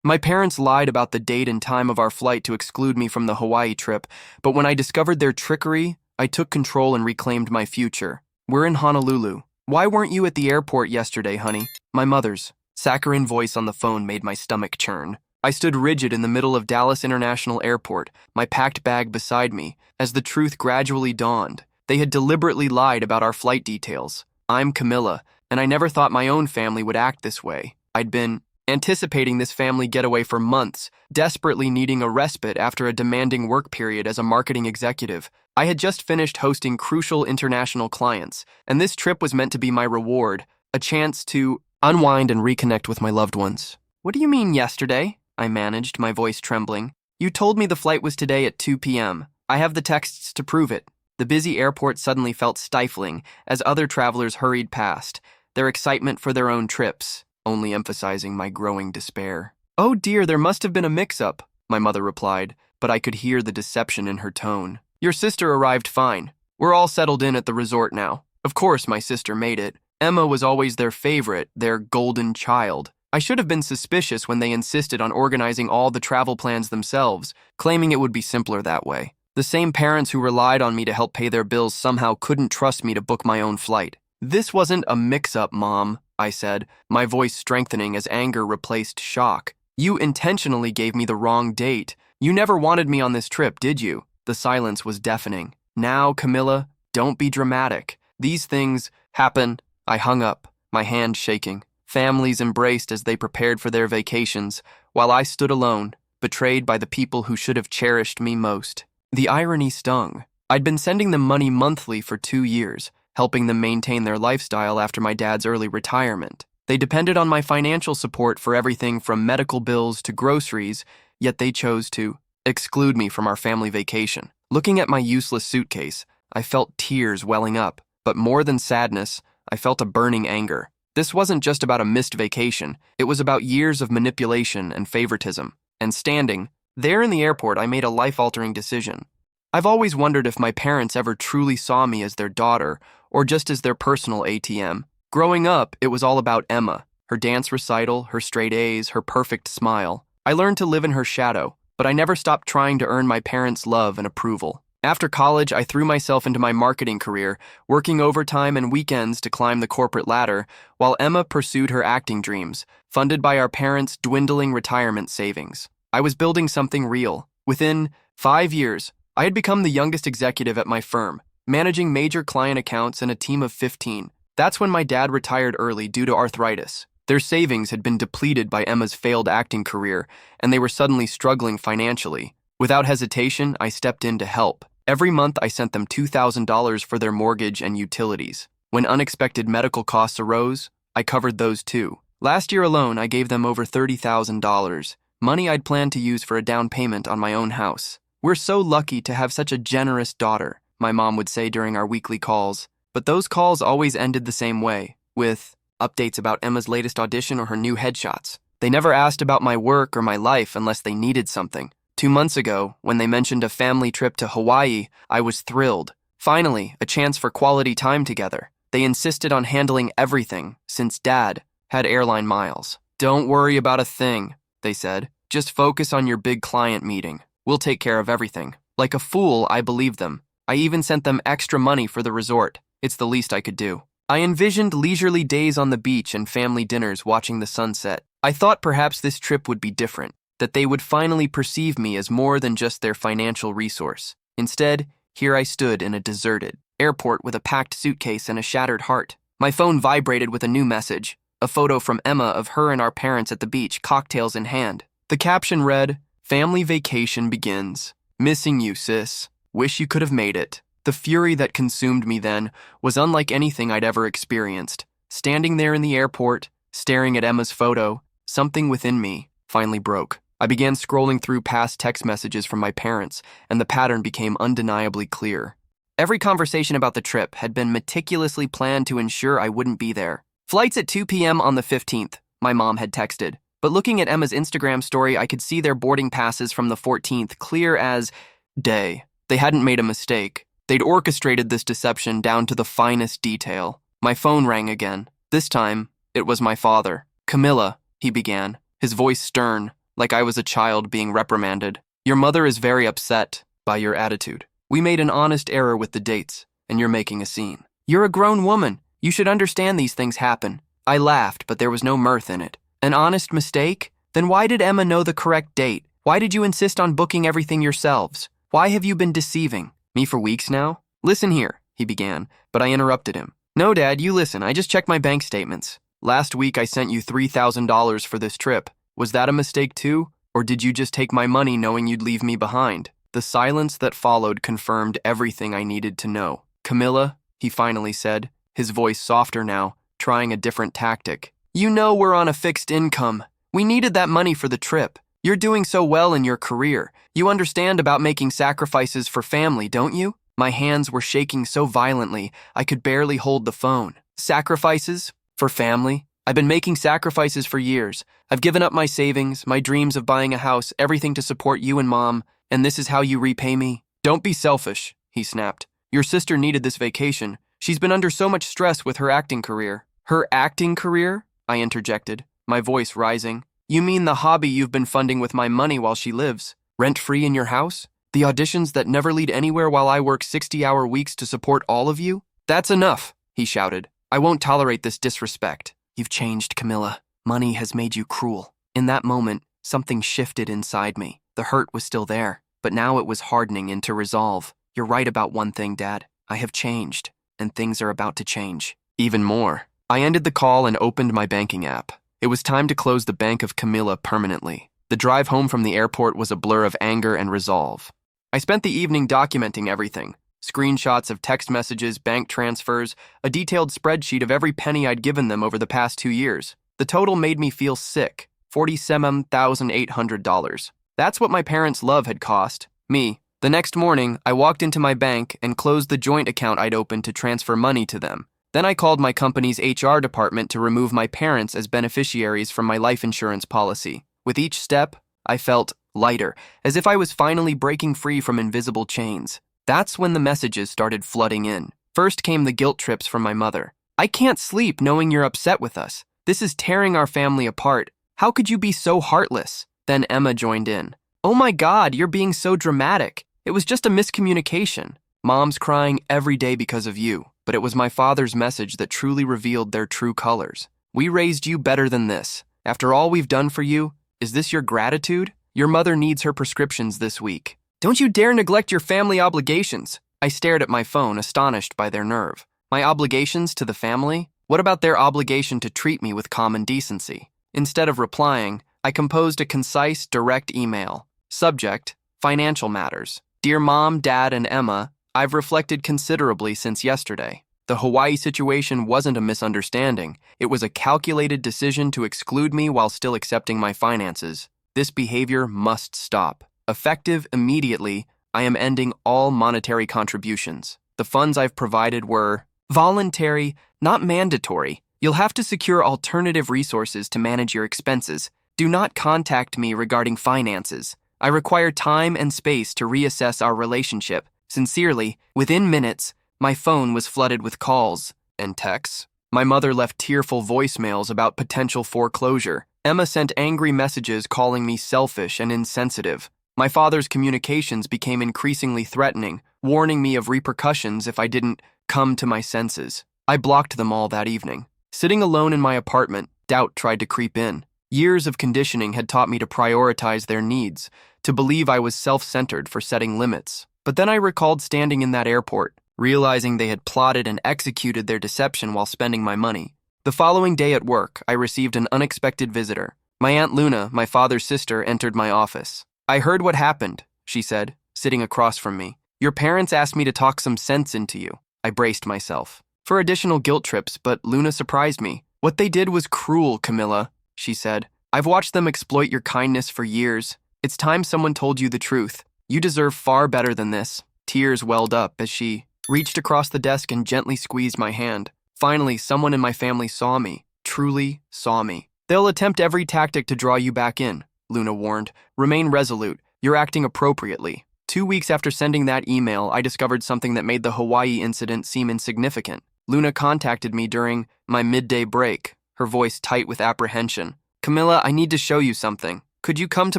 My parents lied about the date and time of our flight to exclude me from the Hawaii trip, but when I discovered their trickery, I took control and reclaimed my future. We're in Honolulu. Why weren't you at the airport yesterday, honey? My mother's saccharine voice on the phone made my stomach churn. I stood rigid in the middle of Dallas International Airport, my packed bag beside me, as the truth gradually dawned. They had deliberately lied about our flight details. I'm Camilla, and I never thought my own family would act this way. I'd been anticipating this family getaway for months, desperately needing a respite after a demanding work period as a marketing executive. I had just finished hosting crucial international clients, and this trip was meant to be my reward, a chance to unwind and reconnect with my loved ones. What do you mean yesterday? I managed, my voice trembling. You told me the flight was today at 2 p.m. I have the texts to prove it. The busy airport suddenly felt stifling as other travelers hurried past, their excitement for their own trips only emphasizing my growing despair. Oh dear, there must have been a mix-up, my mother replied, but I could hear the deception in her tone. Your sister arrived fine. We're all settled in at the resort now. Of course my sister made it. Emma was always their favorite, their golden child. I should have been suspicious when they insisted on organizing all the travel plans themselves, claiming it would be simpler that way. The same parents who relied on me to help pay their bills somehow couldn't trust me to book my own flight. This wasn't a mix-up, Mom, I said, my voice strengthening as anger replaced shock. You intentionally gave me the wrong date. You never wanted me on this trip, did you? The silence was deafening. Now, Camilla, don't be dramatic. These things happen. I hung up, my hand shaking. Families embraced as they prepared for their vacations, while I stood alone, betrayed by the people who should have cherished me most. The irony stung. I'd been sending them money monthly for 2 years, helping them maintain their lifestyle after my dad's early retirement. They depended on my financial support for everything from medical bills to groceries, yet they chose to exclude me from our family vacation. Looking at my useless suitcase, I felt tears welling up, but more than sadness, I felt a burning anger. This wasn't just about a missed vacation, it was about years of manipulation and favoritism. And standing there in the airport, I made a life-altering decision. I've always wondered if my parents ever truly saw me as their daughter, or just as their personal ATM. Growing up, it was all about Emma, her dance recital, her straight A's, her perfect smile. I learned to live in her shadow, but I never stopped trying to earn my parents' love and approval. After college, I threw myself into my marketing career, working overtime and weekends to climb the corporate ladder, while Emma pursued her acting dreams, funded by our parents' dwindling retirement savings. I was building something real. Within 5 years, I had become the youngest executive at my firm, managing major client accounts and a team of 15. That's when my dad retired early due to arthritis. Their savings had been depleted by Emma's failed acting career, and they were suddenly struggling financially. Without hesitation, I stepped in to help. Every month, I sent them $2,000 for their mortgage and utilities. When unexpected medical costs arose, I covered those too. Last year alone, I gave them over $30,000, money I'd planned to use for a down payment on my own house. We're so lucky to have such a generous daughter, my mom would say during our weekly calls. But those calls always ended the same way, with updates about Emma's latest audition or her new headshots. They never asked about my work or my life unless they needed something. 2 months ago, when they mentioned a family trip to Hawaii, I was thrilled. Finally, a chance for quality time together. They insisted on handling everything, since Dad had airline miles. Don't worry about a thing, they said. Just focus on your big client meeting. We'll take care of everything. Like a fool, I believed them. I even sent them extra money for the resort. It's the least I could do. I envisioned leisurely days on the beach and family dinners watching the sunset. I thought perhaps this trip would be different, that they would finally perceive me as more than just their financial resource. Instead, here I stood in a deserted airport with a packed suitcase and a shattered heart. My phone vibrated with a new message, a photo from Emma of her and our parents at the beach, cocktails in hand. The caption read, "Family vacation begins. Missing you, sis. Wish you could have made it." The fury that consumed me then was unlike anything I'd ever experienced. Standing there in the airport, staring at Emma's photo, something within me finally broke. I began scrolling through past text messages from my parents, and the pattern became undeniably clear. Every conversation about the trip had been meticulously planned to ensure I wouldn't be there. Flights at 2 p.m. on the 15th, my mom had texted. But looking at Emma's Instagram story, I could see their boarding passes from the 14th clear as day. They hadn't made a mistake. They'd orchestrated this deception down to the finest detail. My phone rang again. This time, it was my father. "Camilla," he began, his voice stern, like I was a child being reprimanded. Your mother is very upset by your attitude. We made an honest error with the dates, and you're making a scene. You're a grown woman. You should understand these things happen. I laughed, but there was no mirth in it. An honest mistake? Then why did Emma know the correct date? Why did you insist on booking everything yourselves? Why have you been deceiving me for weeks now? Listen here, he began, but I interrupted him. No, Dad, you listen. I just checked my bank statements. Last week I sent you $3,000 for this trip. Was that a mistake too? Or did you just take my money knowing you'd leave me behind? The silence that followed confirmed everything I needed to know. Camilla, he finally said, his voice softer now, trying a different tactic. You know we're on a fixed income. We needed that money for the trip. You're doing so well in your career. You understand about making sacrifices for family, don't you? My hands were shaking so violently, I could barely hold the phone. Sacrifices? For family? I've been making sacrifices for years. I've given up my savings, my dreams of buying a house, everything to support you and Mom, and this is how you repay me? Don't be selfish, he snapped. Your sister needed this vacation. She's been under so much stress with her acting career. Her acting career? I interjected, my voice rising. You mean the hobby you've been funding with my money while she lives? Rent-free in your house? The auditions that never lead anywhere while I work 60-hour weeks to support all of you? That's enough, he shouted. I won't tolerate this disrespect. You've changed, Camilla. Money has made you cruel. In that moment, something shifted inside me. The hurt was still there, but now it was hardening into resolve. You're right about one thing, Dad. I have changed, and things are about to change. Even more. I ended the call and opened my banking app. It was time to close the bank of Camilla permanently. The drive home from the airport was a blur of anger and resolve. I spent the evening documenting everything. Screenshots of text messages, bank transfers, a detailed spreadsheet of every penny I'd given them over the past 2 years. The total made me feel sick, $47,800. That's what my parents' love had cost me. The next morning, I walked into my bank and closed the joint account I'd opened to transfer money to them. Then I called my company's HR department to remove my parents as beneficiaries from my life insurance policy. With each step, I felt lighter, as if I was finally breaking free from invisible chains. That's when the messages started flooding in. First came the guilt trips from my mother. I can't sleep knowing you're upset with us. This is tearing our family apart. How could you be so heartless? Then Emma joined in. Oh my God, you're being so dramatic. It was just a miscommunication. Mom's crying every day because of you, but it was my father's message that truly revealed their true colors. We raised you better than this. After all we've done for you, is this your gratitude? Your mother needs her prescriptions this week. Don't you dare neglect your family obligations. I stared at my phone, astonished by their nerve. My obligations to the family? What about their obligation to treat me with common decency? Instead of replying, I composed a concise, direct email. Subject, financial matters. Dear Mom, Dad, and Emma, I've reflected considerably since yesterday. The Hawaii situation wasn't a misunderstanding. It was a calculated decision to exclude me while still accepting my finances. This behavior must stop. Effective immediately, I am ending all monetary contributions. The funds I've provided were voluntary, not mandatory. You'll have to secure alternative resources to manage your expenses. Do not contact me regarding finances. I require time and space to reassess our relationship. Sincerely, within minutes, my phone was flooded with calls and texts. My mother left tearful voicemails about potential foreclosure. Emma sent angry messages calling me selfish and insensitive. My father's communications became increasingly threatening, warning me of repercussions if I didn't come to my senses. I blocked them all that evening. Sitting alone in my apartment, doubt tried to creep in. Years of conditioning had taught me to prioritize their needs, to believe I was self-centered for setting limits. But then I recalled standing in that airport, realizing they had plotted and executed their deception while spending my money. The following day at work, I received an unexpected visitor. My Aunt Luna, my father's sister, entered my office. I heard what happened, she said, sitting across from me. Your parents asked me to talk some sense into you. I braced myself for additional guilt trips, but Luna surprised me. What they did was cruel, Camilla, she said. I've watched them exploit your kindness for years. It's time someone told you the truth. You deserve far better than this. Tears welled up as she reached across the desk and gently squeezed my hand. Finally, someone in my family saw me, truly saw me. They'll attempt every tactic to draw you back in, Luna warned. Remain resolute. You're acting appropriately. 2 weeks after sending that email, I discovered something that made the Hawaii incident seem insignificant. Luna contacted me during my midday break, her voice tight with apprehension. Camilla, I need to show you something. Could you come to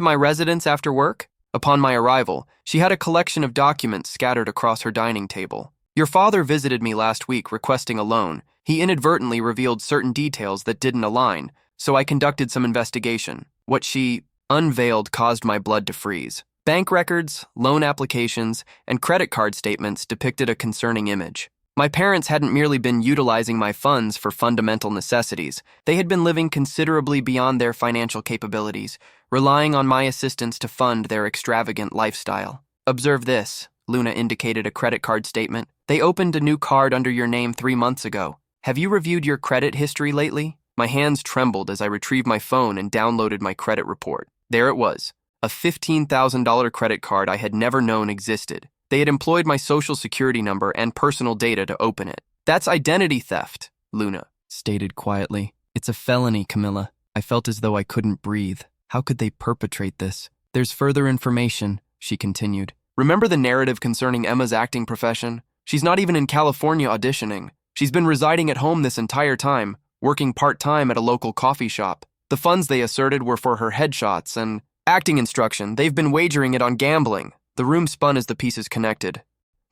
my residence after work? Upon my arrival, she had a collection of documents scattered across her dining table. Your father visited me last week requesting a loan. He inadvertently revealed certain details that didn't align, so I conducted some investigation. What she unveiled caused my blood to freeze. Bank records, loan applications, and credit card statements depicted a concerning image. My parents hadn't merely been utilizing my funds for fundamental necessities. They had been living considerably beyond their financial capabilities, relying on my assistance to fund their extravagant lifestyle. Observe this. Luna indicated a credit card statement. They opened a new card under your name 3 months ago. Have you reviewed your credit history lately? My hands trembled as I retrieved my phone and downloaded my credit report. There it was, a $15,000 credit card I had never known existed. They had employed my social security number and personal data to open it. That's identity theft, Luna stated quietly. It's a felony, Camilla. I felt as though I couldn't breathe. How could they perpetrate this? There's further information, she continued. Remember the narrative concerning Emma's acting profession? She's not even in California auditioning. She's been residing at home this entire time, working part-time at a local coffee shop. The funds they asserted were for her headshots and acting instruction. They've been wagering it on gambling. The room spun as the pieces connected.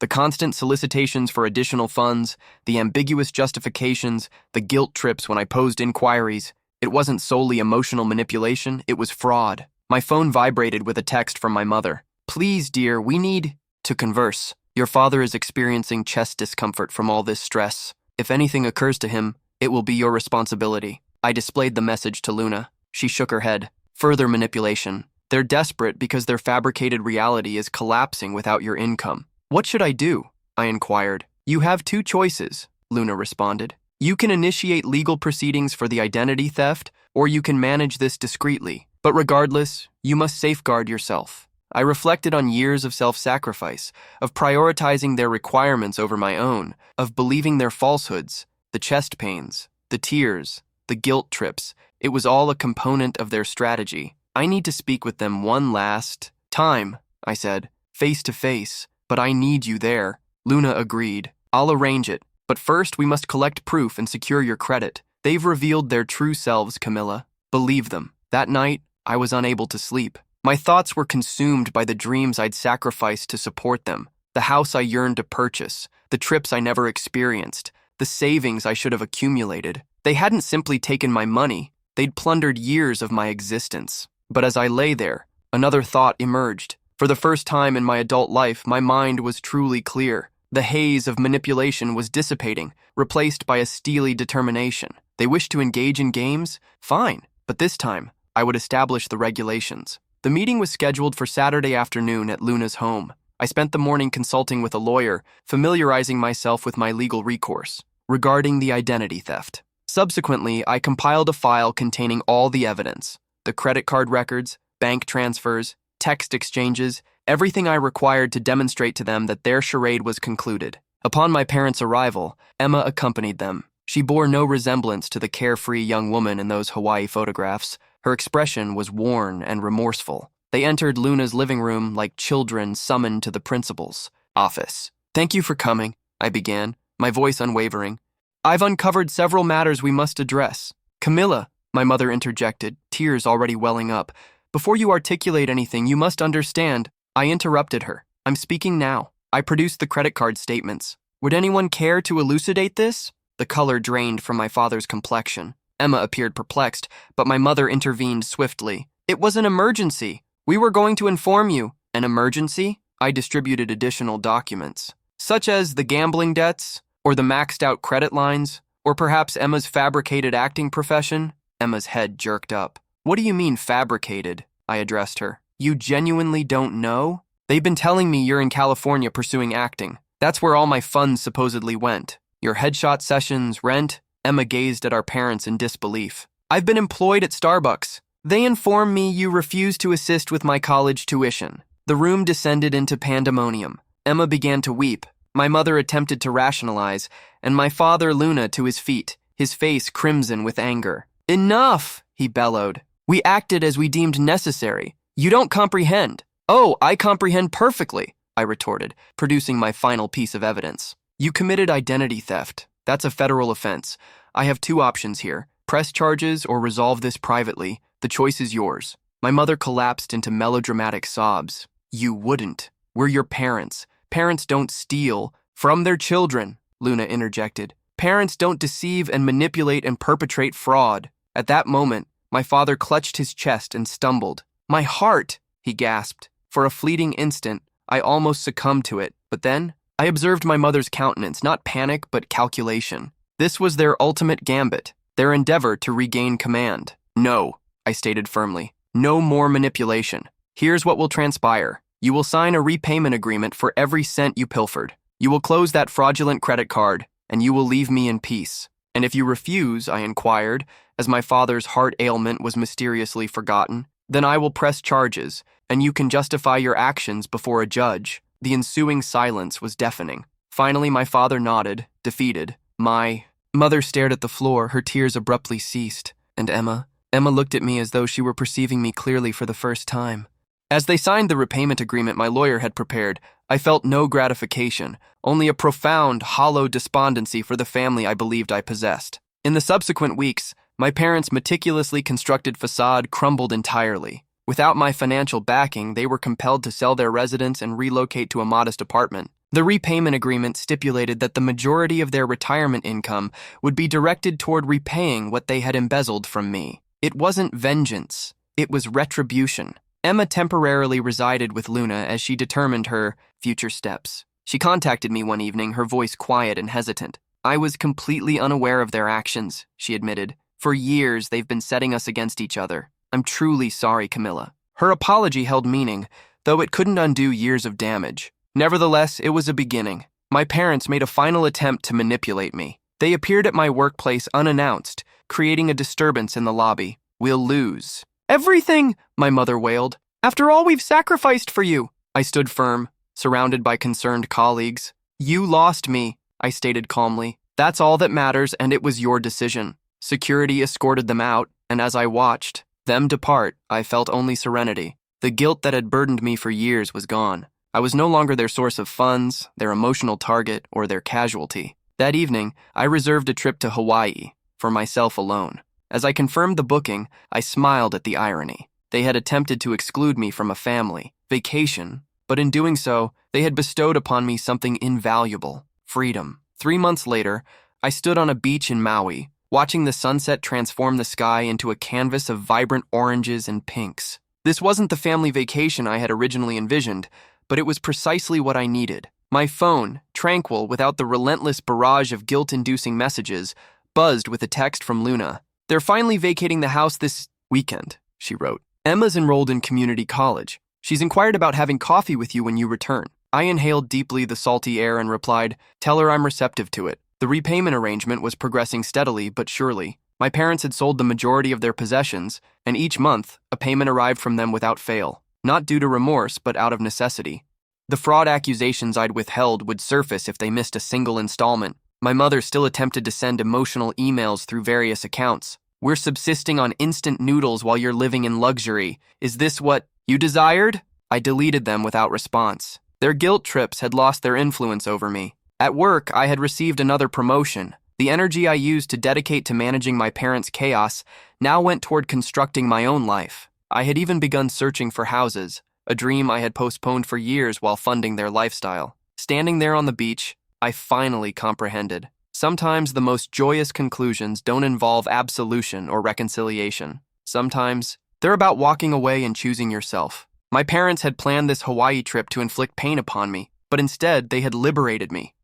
The constant solicitations for additional funds, the ambiguous justifications, the guilt trips when I posed inquiries. It wasn't solely emotional manipulation, it was fraud. My phone vibrated with a text from my mother. Please, dear, we need to converse. Your father is experiencing chest discomfort from all this stress. If anything occurs to him, it will be your responsibility. I displayed the message to Luna. She shook her head. Further manipulation. They're desperate because their fabricated reality is collapsing without your income. What should I do? I inquired. You have 2 choices, Luna responded. You can initiate legal proceedings for the identity theft, or you can manage this discreetly. But regardless, you must safeguard yourself. I reflected on years of self-sacrifice, of prioritizing their requirements over my own, of believing their falsehoods, the chest pains, the tears, the guilt trips. It was all a component of their strategy. I need to speak with them one last time, I said, face to face, but I need you there. Luna agreed. I'll arrange it, but first we must collect proof and secure your credit. They've revealed their true selves, Camilla. Believe them. That night, I was unable to sleep. My thoughts were consumed by the dreams I'd sacrificed to support them, the house I yearned to purchase, the trips I never experienced, the savings I should have accumulated. They hadn't simply taken my money, they'd plundered years of my existence. But as I lay there, another thought emerged. For the first time in my adult life, my mind was truly clear. The haze of manipulation was dissipating, replaced by a steely determination. They wished to engage in games? Fine, but this time, I would establish the regulations. The meeting was scheduled for Saturday afternoon at Luna's home. I spent the morning consulting with a lawyer, familiarizing myself with my legal recourse regarding the identity theft. Subsequently, I compiled a file containing all the evidence, the credit card records, bank transfers, text exchanges, everything I required to demonstrate to them that their charade was concluded. Upon my parents' arrival, Emma accompanied them. She bore no resemblance to the carefree young woman in those Hawaii photographs. Her expression was worn and remorseful. They entered Luna's living room like children summoned to the principal's office. Thank you for coming, I began, my voice unwavering. I've uncovered several matters we must address. Camilla, my mother interjected, tears already welling up. Before you articulate anything, you must understand. I interrupted her. I'm speaking now. I produced the credit card statements. Would anyone care to elucidate this? The color drained from my father's complexion. Emma appeared perplexed, but my mother intervened swiftly. It was an emergency. We were going to inform you. An emergency? I distributed additional documents, such as the gambling debts, or the maxed-out credit lines, or perhaps Emma's fabricated acting profession. Emma's head jerked up. What do you mean fabricated? I addressed her. You genuinely don't know? They've been telling me you're in California pursuing acting. That's where all my funds supposedly went. Your headshot sessions, rent. Emma gazed at our parents in disbelief. I've been employed at Starbucks. They inform me you refuse to assist with my college tuition. The room descended into pandemonium. Emma began to weep. My mother attempted to rationalize, and my father Luna to his feet, his face crimson with anger. Enough, he bellowed. We acted as we deemed necessary. You don't comprehend. Oh, I comprehend perfectly, I retorted, producing my final piece of evidence. You committed identity theft. That's a federal offense. I have 2 options here. Press charges or resolve this privately. The choice is yours. My mother collapsed into melodramatic sobs. You wouldn't. We're your parents. Parents don't steal from their children, Luna interjected. Parents don't deceive and manipulate and perpetrate fraud. At that moment, my father clutched his chest and stumbled. My heart, he gasped. For a fleeting instant, I almost succumbed to it, but then I observed my mother's countenance, not panic, but calculation. This was their ultimate gambit, their endeavor to regain command. No, I stated firmly. No more manipulation. Here's what will transpire. You will sign a repayment agreement for every cent you pilfered. You will close that fraudulent credit card, and you will leave me in peace. And if you refuse, I inquired, as my father's heart ailment was mysteriously forgotten, then I will press charges, and you can justify your actions before a judge. The ensuing silence was deafening. Finally, my father nodded, defeated. My mother stared at the floor, her tears abruptly ceased. And Emma looked at me as though she were perceiving me clearly for the first time. As they signed the repayment agreement my lawyer had prepared, I felt no gratification, only a profound, hollow despondency for the family I believed I possessed. In the subsequent weeks, my parents' meticulously constructed facade crumbled entirely. Without my financial backing, they were compelled to sell their residence and relocate to a modest apartment. The repayment agreement stipulated that the majority of their retirement income would be directed toward repaying what they had embezzled from me. It wasn't vengeance, it was retribution. Emma temporarily resided with Luna as she determined her future steps. She contacted me one evening, her voice quiet and hesitant. I was completely unaware of their actions, she admitted. For years, they've been setting us against each other. I'm truly sorry, Camilla. Her apology held meaning, though it couldn't undo years of damage. Nevertheless, it was a beginning. My parents made a final attempt to manipulate me. They appeared at my workplace unannounced, creating a disturbance in the lobby. We'll lose. Everything, my mother wailed. After all we've sacrificed for you. I stood firm, surrounded by concerned colleagues. You lost me, I stated calmly. That's all that matters, and it was your decision. Security escorted them out, and as I watched them depart, I felt only serenity. The guilt that had burdened me for years was gone. I was no longer their source of funds, their emotional target, or their casualty. That evening, I reserved a trip to Hawaii, for myself alone. As I confirmed the booking, I smiled at the irony. They had attempted to exclude me from a family, vacation, but in doing so, they had bestowed upon me something invaluable, freedom. 3 months later, I stood on a beach in Maui, watching the sunset transform the sky into a canvas of vibrant oranges and pinks. This wasn't the family vacation I had originally envisioned, but it was precisely what I needed. My phone, tranquil without the relentless barrage of guilt-inducing messages, buzzed with a text from Luna. They're finally vacating the house this weekend, she wrote. Emma's enrolled in community college. She's inquired about having coffee with you when you return. I inhaled deeply the salty air and replied, tell her I'm receptive to it. The repayment arrangement was progressing steadily but surely. My parents had sold the majority of their possessions, and each month, a payment arrived from them without fail. Not due to remorse, but out of necessity. The fraud accusations I'd withheld would surface if they missed a single installment. My mother still attempted to send emotional emails through various accounts. We're subsisting on instant noodles while you're living in luxury. Is this what you desired? I deleted them without response. Their guilt trips had lost their influence over me. At work, I had received another promotion. The energy I used to dedicate to managing my parents' chaos now went toward constructing my own life. I had even begun searching for houses, a dream I had postponed for years while funding their lifestyle. Standing there on the beach, I finally comprehended. Sometimes the most joyous conclusions don't involve absolution or reconciliation. Sometimes they're about walking away and choosing yourself. My parents had planned this Hawaii trip to inflict pain upon me, but instead they had liberated me.